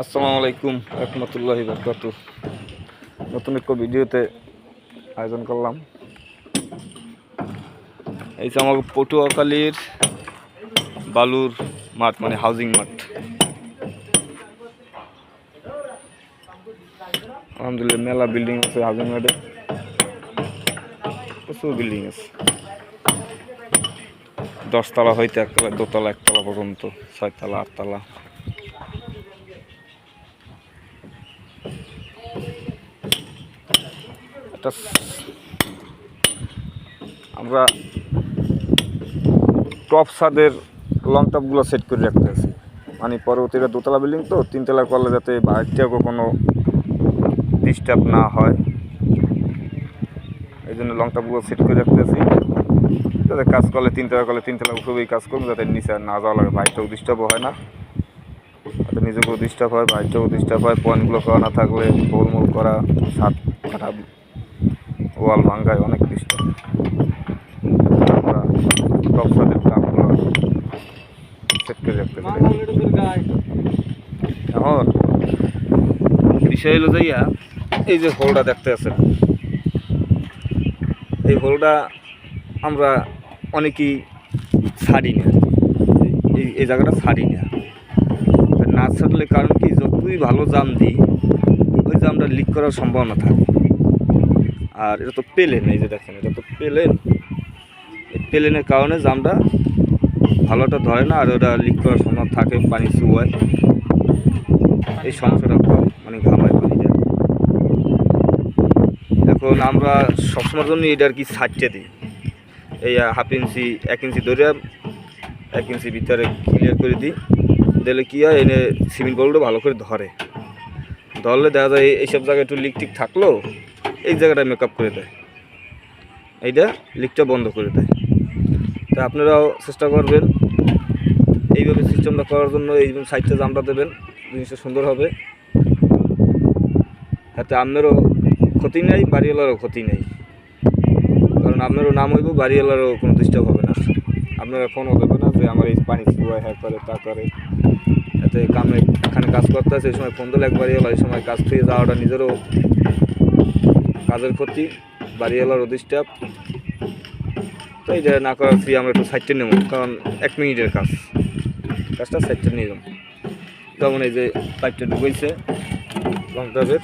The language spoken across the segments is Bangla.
আসসালামু আলাইকুম রহমতুল্লাহি বারাকাতু। নতুন একটা ভিডিওতে আয়োজন করলাম। এই যে আমার পটুয়াখালীর বালুর মাঠ, মানে হাউজিং মাঠ। আলহামদুলিল্লাহ মেলা বিল্ডিং আছে হাউজিং মাঠে, প্রচুর বিল্ডিং আছে। 10 তলা হইতে একতলা, দোতলা, একতলা পর্যন্ত, 6 তলা, 8 তলা। আমরা টপ ছাদের লং টপগুলো সেট করে রাখতে আছি, মানে পরবর্তীটা দোতলা বিল্ডিং তো 3 তলা করলে যাতে বাইরটাও কোনো ডিস্টার্ব না হয়, এই জন্য লং টপগুলো সেট করে রাখতে আছি। যাতে কাজ করলে 3 তলা করলে 3 তলা উপরেই কাজ করুন, যাতে নিচে না যাওয়া লাগে, বাইরটাও ডিস্টার্বও হয় না, যাতে নিজেকেও ডিস্টার্ব হয়, বাইরটাও ডিস্টার্ব হয়। পয়েন্টগুলো করা না থাকলে গোলমোল করা, ছাদ কাটা, ওয়াল ভাঙ্গায় অনেক ডিস্টার্ব। আমরা টপ ছাদের কাপগুলো সেট করে রাখতে পারি। এখন বিষয় হলো যাইয়া, এই যে হোলটা দেখতে আছেন, এই হোলটা আমরা অনেকেই ছাড়ি না, এই জায়গাটা ছাড়ি না ছাড়লে কারণ কি, যতই ভালো জাম দিই ওই জামটা লিক করার সম্ভাবনা থাকে। আর এটা তো প্লেন, এই যে দেখেন এটা তো প্লেন, এই প্লেনের কারণে জামটা ভালোটা ধরে না, আর ওটা লিক করার সম্ভাবনা থাকে, পানি চুয়ায়, এই সমস্যাটা মানে ঘামায় পানি যায়। এখন আমরা সবসময়ের জন্য এটা আর কি ছাড়তে দিই, এই 1/2 ইঞ্চি 1 ইঞ্চি ধরে 1 ইঞ্চি ভিতরে ক্লিয়ার করে দিই, দিলে কী হয়, এনে সিমেন্ট বলটা ভালো করে ধরলে দেখা যায় এইসব জায়গায় একটু লিক টিক থাকলেও এই জায়গাটা মেকআপ করে দেয়, এইটা লিকটা বন্ধ করে দেয়। তা আপনারাও চেষ্টা করবেন এইভাবে সিস্টেমটা করার জন্য। এই সাইডটা জামটা দেবেন, জিনিসটা সুন্দর হবে, যাতে আপনারও ক্ষতি নেই, বাড়িওয়ালারও ক্ষতি নেই। কারণ আপনারও নাম হইব, বাড়িওয়ালারও কোনো ডিস্টার্ব হবে না। আপনারা ফোনও দেবে না যে আমার এই পানি চুয়ায় হ্যাঁ করে তা করে, এতে এখানে কাজ করতে আছে, এই সময় ফোন দিলে এক বাড়িওয়ালা, এই সময় কাজ থেকে যাওয়াটা নিজেরও কাজের ক্ষতি, বাড়িওয়ালারও ডিস্টার্ব। তো এইটা না করার ফ্রি আমরা একটু সাইডটা নেব, কারণ 1 মিনিটের কাজটা সাইডটা নিয়ে যাব। যেমন এই যে পাইপটা ঢুকেছে লং টপের,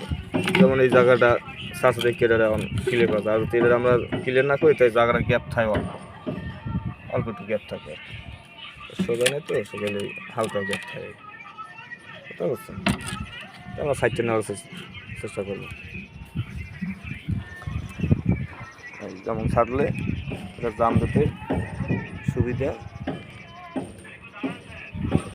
যেমন এই জায়গাটা শ্বাস রেখে এটা এখন ক্লিয়ার করা যায়। আর যদি এটা আমরা ক্লিয়ার না করি, তাই জায়গাটা গ্যাপ থাকে, অল্প একটু গ্যাপ থাকে, সোজা নেই তো, সোজা হালকা গ্যাপ থাকে, বুঝতে পারছেন? আমরা সাইডটা নেওয়ার চেষ্টা করবো, যেমন ছাড়লে এটা জাম দিতে সুবিধা।